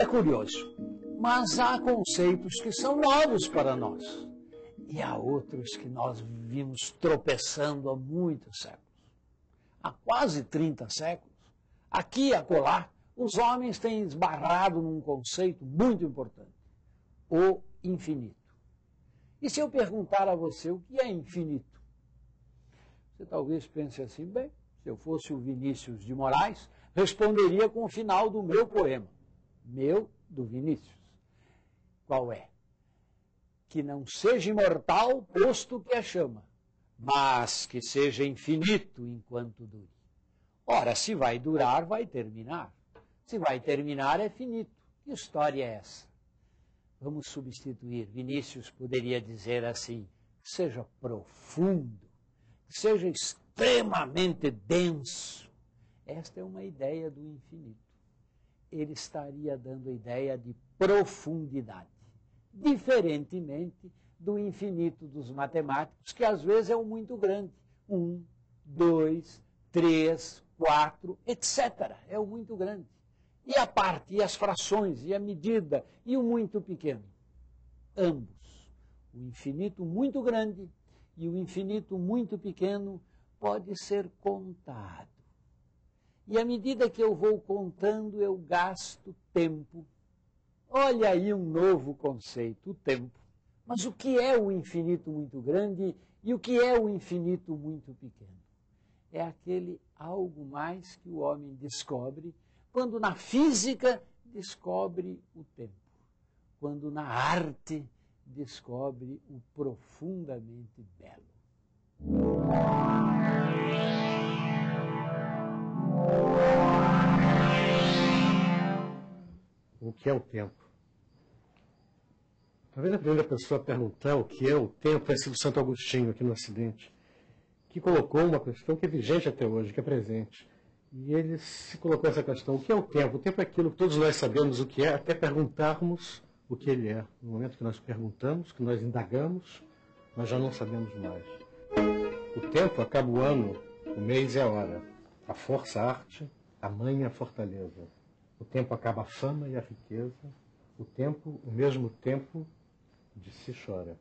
É curioso, mas há conceitos que são novos para nós e há outros que nós vimos tropeçando há muitos séculos. Há quase 30 séculos, aqui e acolá, os homens têm esbarrado num conceito muito importante, o infinito. E se eu perguntar a você o que é infinito? Você talvez pense assim, bem, se eu fosse o Vinícius de Moraes, responderia com o final do meu poema. Meu, do Vinícius. Qual é? Que não seja imortal, posto que a chama, mas que seja infinito enquanto dure. Ora, se vai durar, vai terminar. Se vai terminar, é finito. Que história é essa? Vamos substituir. Vinícius poderia dizer assim, que seja profundo, que seja extremamente denso. Esta é uma ideia do infinito. Ele estaria dando a ideia de profundidade, diferentemente do infinito dos matemáticos, que às vezes é o muito grande. 1, 2, 3, 4, etc. É o muito grande. E a parte, e as frações, e a medida, e o muito pequeno. Ambos. O infinito muito grande e o infinito muito pequeno pode ser contado. E à medida que eu vou contando, eu gasto tempo. Olha aí um novo conceito, o tempo. Mas o que é o infinito muito grande e o que é o infinito muito pequeno? É aquele algo mais que o homem descobre quando na física descobre o tempo, quando na arte descobre o profundamente belo. O que é o tempo? Talvez a primeira pessoa a perguntar o que é o tempo tenha sido Santo Agostinho, aqui no Ocidente, que colocou uma questão que é vigente até hoje, que é presente. E ele se colocou essa questão, o que é o tempo? O tempo é aquilo que todos nós sabemos o que é, até perguntarmos o que ele é. No momento que nós perguntamos, que nós indagamos, nós já não sabemos mais. O tempo acaba o ano, o mês e a hora. A força, a arte, a mãe e a fortaleza. O tempo acaba a fama e a riqueza. O tempo, o mesmo tempo, de se chora.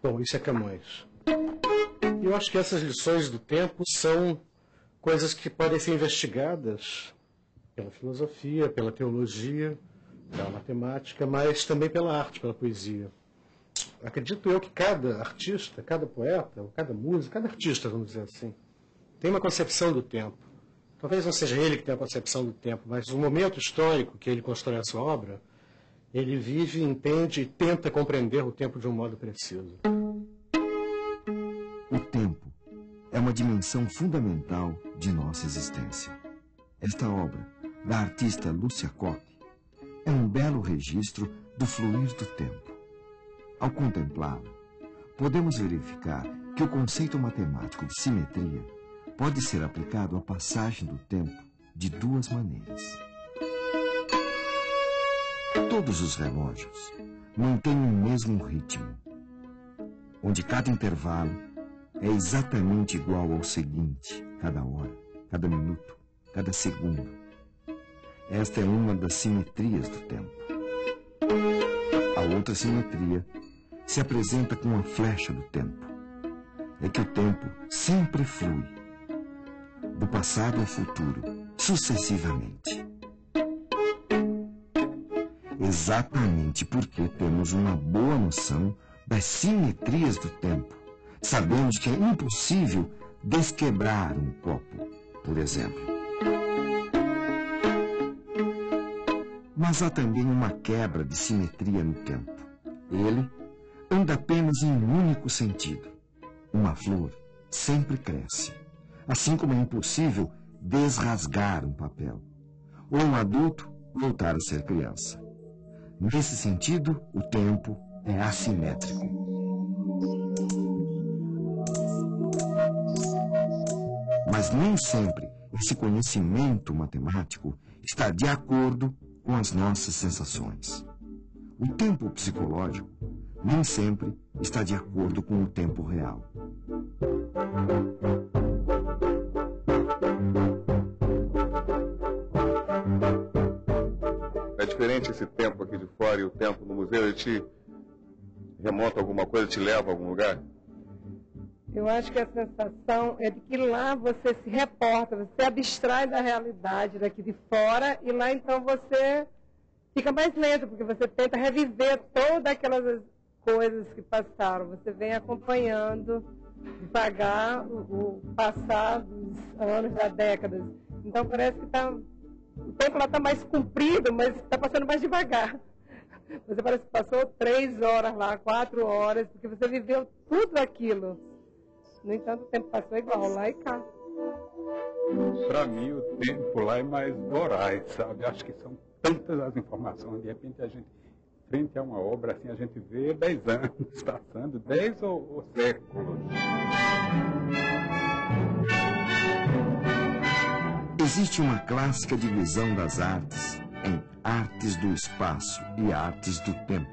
Bom, isso é Camões. E eu acho que essas lições do tempo são coisas que podem ser investigadas pela filosofia, pela teologia, pela matemática, mas também pela arte, pela poesia. Acredito eu que cada artista, cada poeta, ou cada músico, cada artista, vamos dizer assim, tem uma concepção do tempo. Talvez não seja ele que tenha a concepção do tempo, mas o momento histórico que ele constrói a sua obra, ele vive, entende e tenta compreender o tempo de um modo preciso. O tempo é uma dimensão fundamental de nossa existência. Esta obra, da artista Lúcia Coppi, é um belo registro do fluir do tempo. Ao contemplá-la, podemos verificar que o conceito matemático de simetria pode ser aplicado à passagem do tempo de duas maneiras. Todos os relógios mantêm o mesmo ritmo, onde cada intervalo é exatamente igual ao seguinte, cada hora, cada minuto, cada segundo. Esta é uma das simetrias do tempo. A outra simetria se apresenta com a flecha do tempo. É que o tempo sempre flui, do passado ao futuro, sucessivamente. Exatamente porque temos uma boa noção das simetrias do tempo, sabemos que é impossível desquebrar um copo, por exemplo. Mas há também uma quebra de simetria no tempo. Ele anda apenas em um único sentido. Uma flor sempre cresce, assim como é impossível desrasgar um papel, ou um adulto voltar a ser criança. Nesse sentido, o tempo é assimétrico. Mas nem sempre esse conhecimento matemático está de acordo com as nossas sensações. O tempo psicológico nem sempre está de acordo com o tempo real. É diferente esse tempo aqui de fora e o tempo no museu? Ele te remonta alguma coisa, te leva a algum lugar? Eu acho que a sensação é de que lá você se reporta, você abstrai da realidade daqui de fora e lá então você fica mais lento, porque você tenta reviver todas aquelas coisas que passaram. Você vem acompanhando devagar o passar dos anos, das décadas. Então parece que o tempo lá está mais comprido, mas está passando mais devagar. Você parece que passou 3 horas lá, 4 horas, porque você viveu tudo aquilo. No entanto, o tempo passou igual lá e cá. Para mim, o tempo lá é mais voraz, sabe? Acho que são tantas as informações. De repente, a gente, frente a uma obra, assim, a gente vê 10 anos passando, 10 ou séculos. Existe uma clássica divisão das artes em artes do espaço e artes do tempo.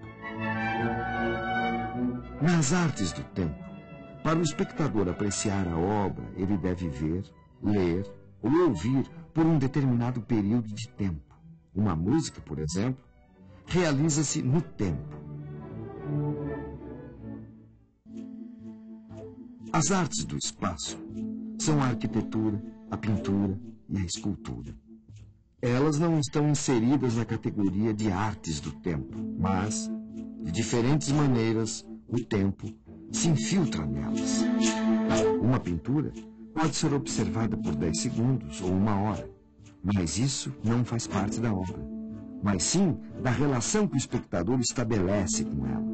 Nas artes do tempo, para o espectador apreciar a obra, ele deve ver, ler ou ouvir por um determinado período de tempo. Uma música, por exemplo, realiza-se no tempo. As artes do espaço são a arquitetura, a pintura e a escultura. Elas não estão inseridas na categoria de artes do tempo, mas, de diferentes maneiras, o tempo se infiltra nelas. Uma pintura pode ser observada por 10 segundos ou 1 hora, mas isso não faz parte da obra, mas sim da relação que o espectador estabelece com ela.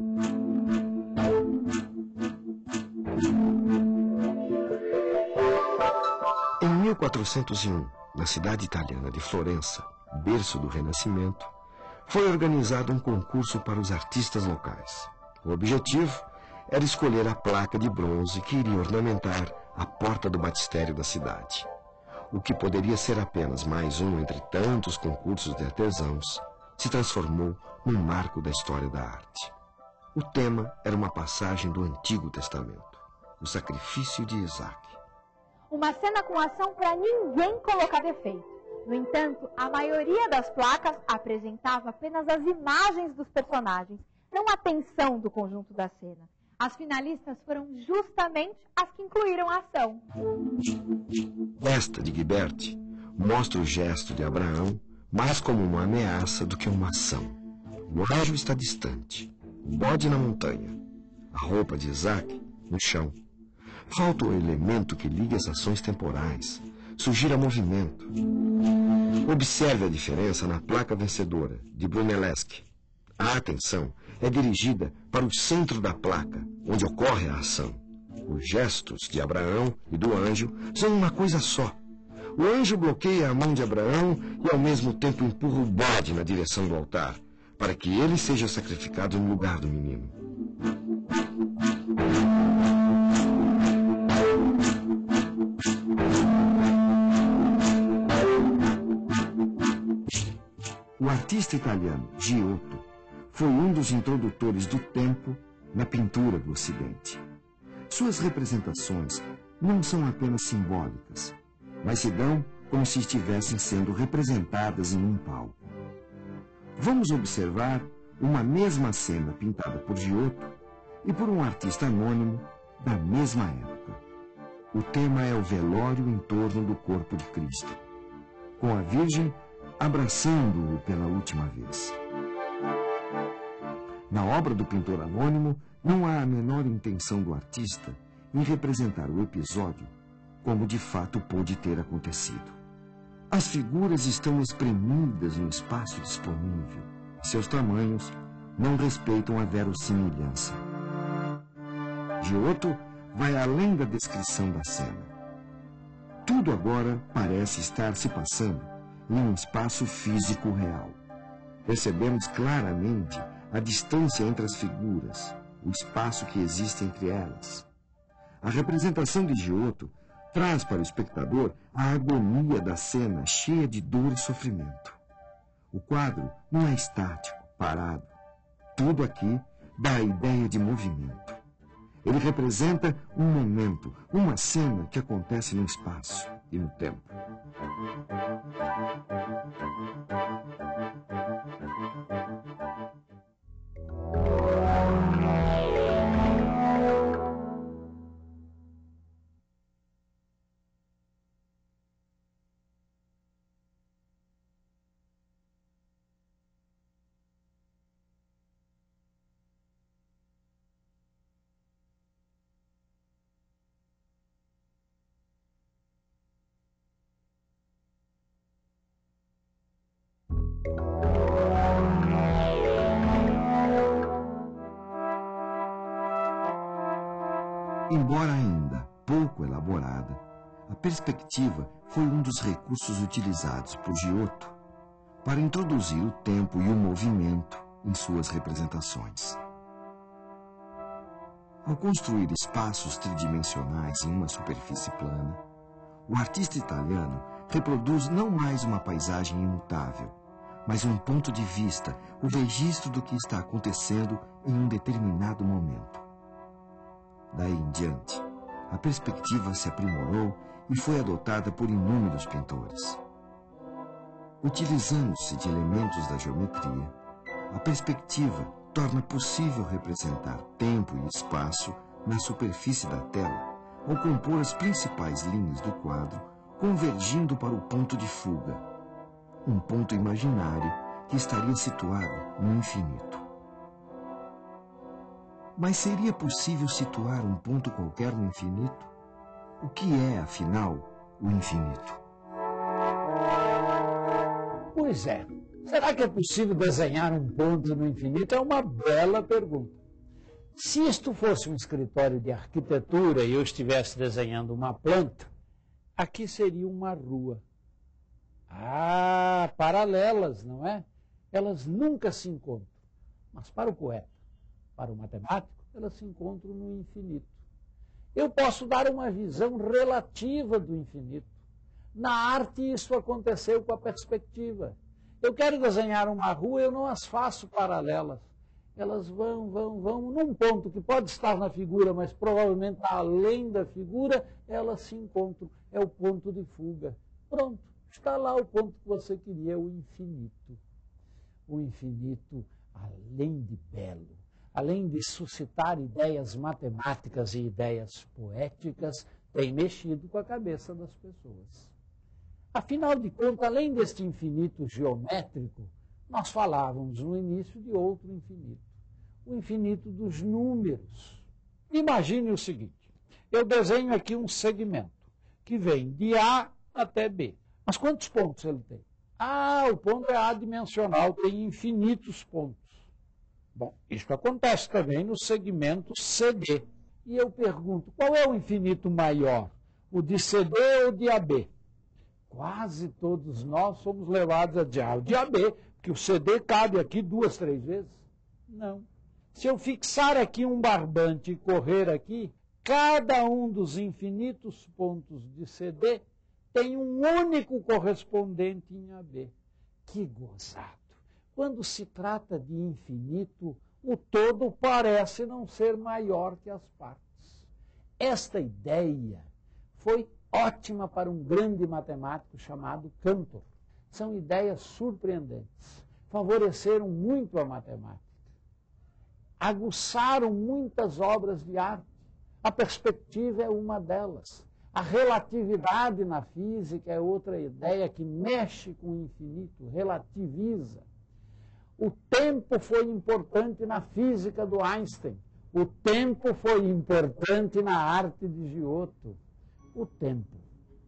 Em 1401, na cidade italiana de Florença, berço do Renascimento, foi organizado um concurso para os artistas locais. O objetivo era escolher a placa de bronze que iria ornamentar a porta do batistério da cidade. O que poderia ser apenas mais um entre tantos concursos de artesãos, se transformou num marco da história da arte. O tema era uma passagem do Antigo Testamento, o sacrifício de Isaac. Uma cena com ação para ninguém colocar defeito. No entanto, a maioria das placas apresentava apenas as imagens dos personagens, não a tensão do conjunto da cena. As finalistas foram justamente as que incluíram a ação. Esta de Guibert mostra o gesto de Abraão mais como uma ameaça do que uma ação. O anjo está distante, o bode na montanha, a roupa de Isaac no chão. Falta o elemento que liga as ações temporais, sugira movimento. Observe a diferença na placa vencedora, de Brunelleschi. A atenção é dirigida para o centro da placa, onde ocorre a ação. Os gestos de Abraão e do anjo são uma coisa só. O anjo bloqueia a mão de Abraão e ao mesmo tempo empurra o bode na direção do altar, para que ele seja sacrificado no lugar do menino. O artista italiano Giotto foi um dos introdutores do tempo na pintura do Ocidente. Suas representações não são apenas simbólicas, mas se dão como se estivessem sendo representadas em um palco. Vamos observar uma mesma cena pintada por Giotto e por um artista anônimo da mesma época. O tema é o velório em torno do corpo de Cristo, com a Virgem abraçando-o pela última vez. Na obra do pintor anônimo, não há a menor intenção do artista em representar o episódio como de fato pôde ter acontecido. As figuras estão espremidas no espaço disponível. Seus tamanhos não respeitam a verossimilhança. Giotto vai além da descrição da cena. Tudo agora parece estar se passando em um espaço físico real. Percebemos claramente a distância entre as figuras, o espaço que existe entre elas. A representação de Giotto traz para o espectador a agonia da cena cheia de dor e sofrimento. O quadro não é estático, parado. Tudo aqui dá a ideia de movimento. Ele representa um momento, uma cena que acontece no espaço e no tempo. Embora ainda pouco elaborada, a perspectiva foi um dos recursos utilizados por Giotto para introduzir o tempo e o movimento em suas representações. Ao construir espaços tridimensionais em uma superfície plana, o artista italiano reproduz não mais uma paisagem imutável, mas um ponto de vista, o registro do que está acontecendo em um determinado momento. Daí em diante, a perspectiva se aprimorou e foi adotada por inúmeros pintores. Utilizando-se de elementos da geometria, a perspectiva torna possível representar tempo e espaço na superfície da tela, ao compor as principais linhas do quadro, convergindo para o ponto de fuga, um ponto imaginário que estaria situado no infinito. Mas seria possível situar um ponto qualquer no infinito? O que é, afinal, o infinito? Pois é. Será que é possível desenhar um ponto no infinito? É uma bela pergunta. Se isto fosse um escritório de arquitetura e eu estivesse desenhando uma planta, aqui seria uma rua. Ah, paralelas, não é? Elas nunca se encontram. Mas para o poeta, para o matemático, elas se encontram no infinito. Eu posso dar uma visão relativa do infinito. Na arte, isso aconteceu com a perspectiva. Eu quero desenhar uma rua, eu não as faço paralelas. Elas vão num ponto que pode estar na figura, mas provavelmente além da figura, elas se encontram. É o ponto de fuga. Pronto, está lá o ponto que você queria, o infinito. O infinito, além de belo, além de suscitar ideias matemáticas e ideias poéticas, tem mexido com a cabeça das pessoas. Afinal de contas, além deste infinito geométrico, nós falávamos no início de outro infinito, o infinito dos números. Imagine o seguinte, eu desenho aqui um segmento que vem de A até B. Mas quantos pontos ele tem? Ah, o ponto é adimensional, tem infinitos pontos. Bom, isso acontece também no segmento CD. E eu pergunto, qual é o infinito maior? O de CD ou o de AB? Quase todos nós somos levados a dizer, o de AB, porque o CD cabe aqui 2, 3 vezes. Não. Se eu fixar aqui um barbante e correr aqui, cada um dos infinitos pontos de CD tem um único correspondente em AB. Que gozado! Quando se trata de infinito, o todo parece não ser maior que as partes. Esta ideia foi ótima para um grande matemático chamado Cantor. São ideias surpreendentes. Favoreceram muito a matemática. Aguçaram muitas obras de arte. A perspectiva é uma delas. A relatividade na física é outra ideia que mexe com o infinito, relativiza. O tempo foi importante na física do Einstein. O tempo foi importante na arte de Giotto. O tempo,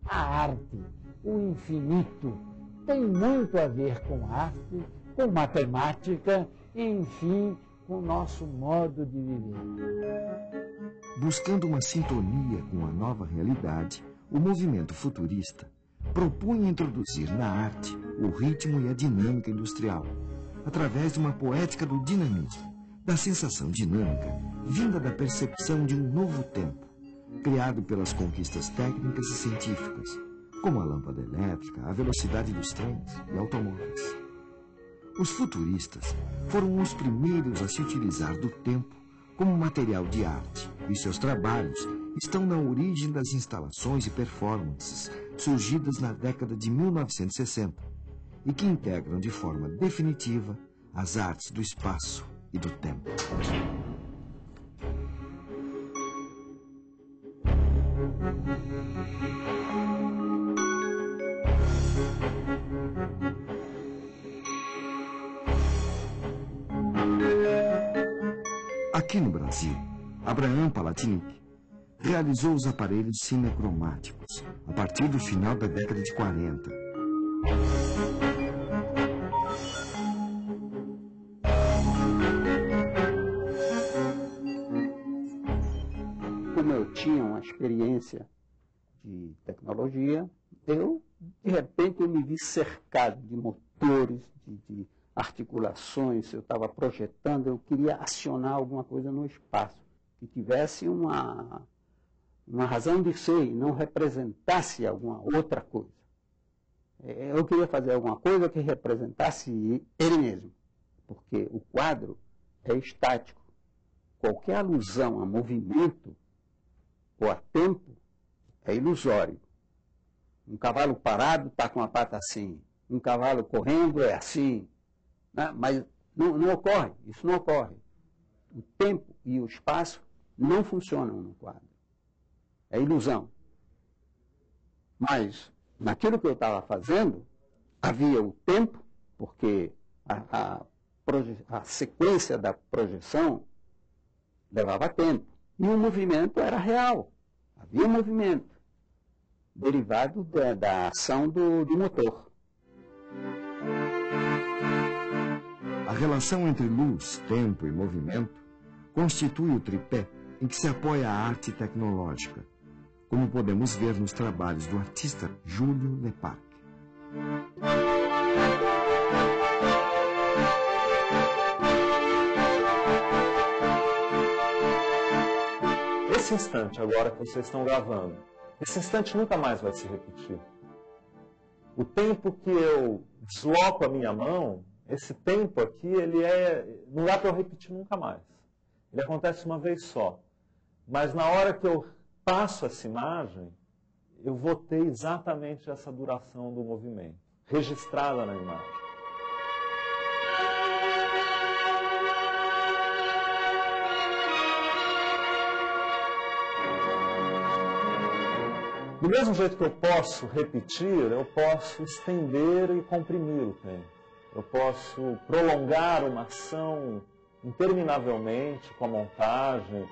a arte, o infinito, tem muito a ver com arte, com matemática, enfim, com o nosso modo de viver. Buscando uma sintonia com a nova realidade, o movimento futurista propunha introduzir na arte o ritmo e a dinâmica industrial, através de uma poética do dinamismo, da sensação dinâmica vinda da percepção de um novo tempo, criado pelas conquistas técnicas e científicas, como a lâmpada elétrica, a velocidade dos trens e automóveis. Os futuristas foram os primeiros a se utilizar do tempo como material de arte, e seus trabalhos estão na origem das instalações e performances surgidas na década de 1960 e que integram de forma definitiva as artes do espaço e do tempo. Aqui no Brasil, Abraham Palatinic realizou os aparelhos cinecromáticos a partir do final da década de 40. Como eu eu tinha uma experiência de tecnologia, de repente, eu me vi cercado de motores, de articulações, eu estava projetando, eu queria acionar alguma coisa no espaço, que tivesse uma razão de ser e não representasse alguma outra coisa. Eu queria fazer alguma coisa que representasse ele mesmo, porque o quadro é estático. Qualquer alusão a movimento ou a tempo é ilusório. Um cavalo parado está com a pata assim, um cavalo correndo é assim, né? Mas não ocorre, isso não ocorre. O tempo e o espaço não funcionam no quadro. É ilusão. Mas, naquilo que eu estava fazendo, havia o tempo, porque a sequência da projeção levava tempo. E o movimento era real. Havia um movimento derivado da ação do motor. A relação entre luz, tempo e movimento constitui o tripé em que se apoia a arte tecnológica, como podemos ver nos trabalhos do artista Júlio Lepac. Esse instante agora que vocês estão gravando, esse instante nunca mais vai se repetir. O tempo que eu desloco a minha mão, esse tempo aqui, não dá para eu repetir nunca mais. Ele acontece uma vez só. Mas na hora que eu passo essa imagem, eu vou ter exatamente essa duração do movimento, registrada na imagem. Do mesmo jeito que eu posso repetir, eu posso estender e comprimir o tempo. Eu posso prolongar uma ação interminavelmente com a montagem.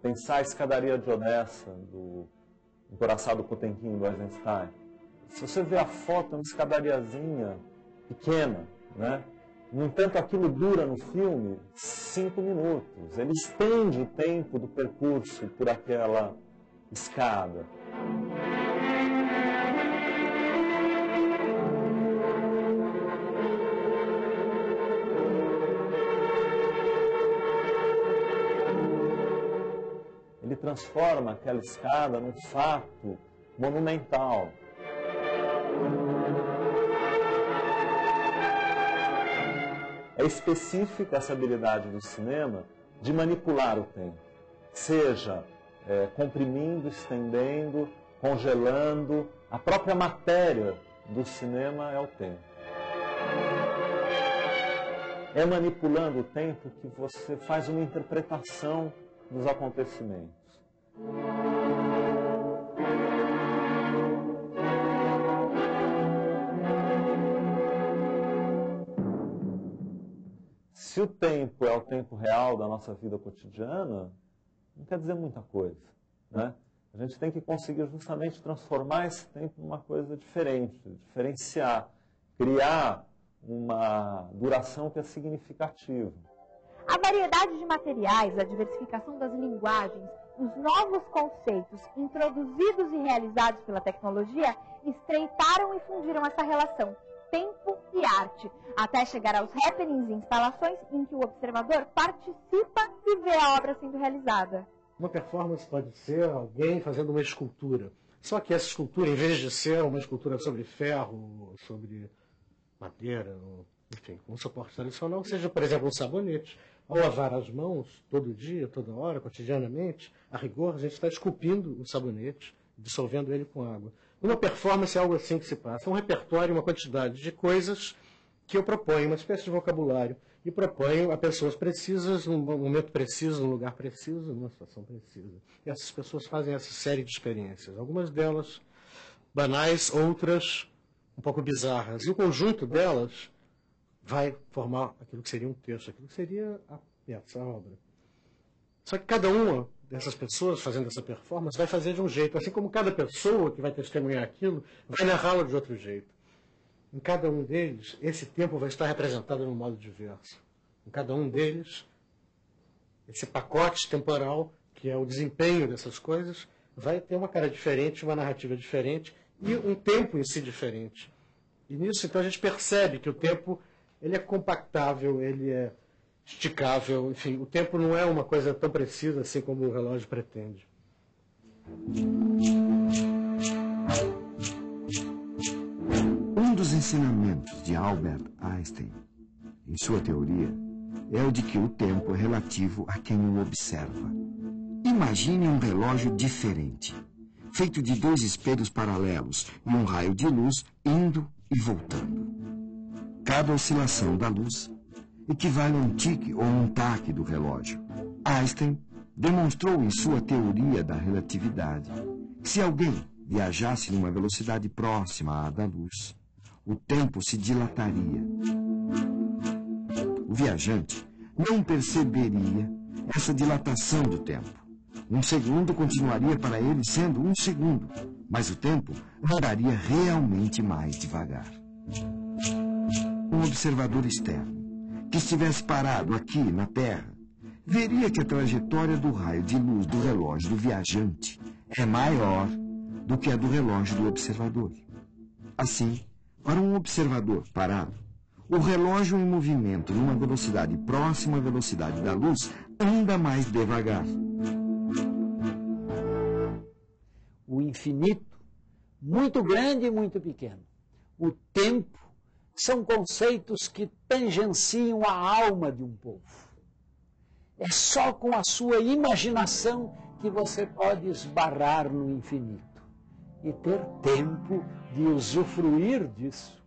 Pensar a escadaria de Odessa, do Encoraçado Potemkin, do Eisenstein. Se você vê a foto, é uma escadariazinha pequena, né? No entanto, aquilo dura no filme 5 minutos. Ele estende o tempo do percurso por aquela escada. Ele transforma aquela escada num fato monumental. É específica essa habilidade do cinema de manipular o tempo, seja comprimindo, estendendo, congelando. A própria matéria do cinema é o tempo. É manipulando o tempo que você faz uma interpretação dos acontecimentos. Se o tempo é o tempo real da nossa vida cotidiana, não quer dizer muita coisa, né? A gente tem que conseguir justamente transformar esse tempo numa coisa diferente, diferenciar, criar uma duração que é significativa. A variedade de materiais, a diversificação das linguagens, os novos conceitos introduzidos e realizados pela tecnologia estreitaram e fundiram essa relação tempo e arte, até chegar aos happenings e instalações em que o observador participa e vê a obra sendo realizada. Uma performance pode ser alguém fazendo uma escultura. Só que essa escultura, em vez de ser uma escultura sobre ferro, sobre madeira, enfim, um suporte tradicional, seja, por exemplo, um sabonete. Ao lavar as mãos, todo dia, toda hora, cotidianamente, a rigor, a gente está esculpindo o sabonete, dissolvendo ele com água. Uma performance é algo assim que se passa. É um repertório, uma quantidade de coisas que eu proponho, uma espécie de vocabulário, e proponho a pessoas precisas, num momento preciso, num lugar preciso, numa situação precisa. E essas pessoas fazem essa série de experiências. Algumas delas banais, outras um pouco bizarras. E o conjunto delas vai formar aquilo que seria um texto, aquilo que seria a peça, a obra. Só que cada uma dessas pessoas fazendo essa performance vai fazer de um jeito, assim como cada pessoa que vai testemunhar aquilo vai narrá-lo de outro jeito. Em cada um deles, esse tempo vai estar representado de um modo diverso. Em cada um deles, esse pacote temporal, que é o desempenho dessas coisas, vai ter uma cara diferente, uma narrativa diferente e um tempo em si diferente. E nisso, então, a gente percebe que o tempo ele é compactável, ele é esticável, enfim, o tempo não é uma coisa tão precisa assim como o relógio pretende. Um dos ensinamentos de Albert Einstein, em sua teoria, é o de que o tempo é relativo a quem o observa. Imagine um relógio diferente, feito de 2 espelhos paralelos e um raio de luz indo e voltando. Cada oscilação da luz equivale a um tique ou um taque do relógio. Einstein demonstrou em sua teoria da relatividade que se alguém viajasse numa velocidade próxima à da luz, o tempo se dilataria. O viajante não perceberia essa dilatação do tempo. Um segundo continuaria para ele sendo um segundo, mas o tempo andaria realmente mais devagar. Um observador externo que estivesse parado aqui na Terra veria que a trajetória do raio de luz do relógio do viajante é maior do que a do relógio do observador. Assim, para um observador parado, o relógio em movimento numa velocidade próxima à velocidade da luz anda mais devagar. O infinito, muito grande e muito pequeno. O tempo são conceitos que tangenciam a alma de um povo. É só com a sua imaginação que você pode esbarrar no infinito e ter tempo de usufruir disso.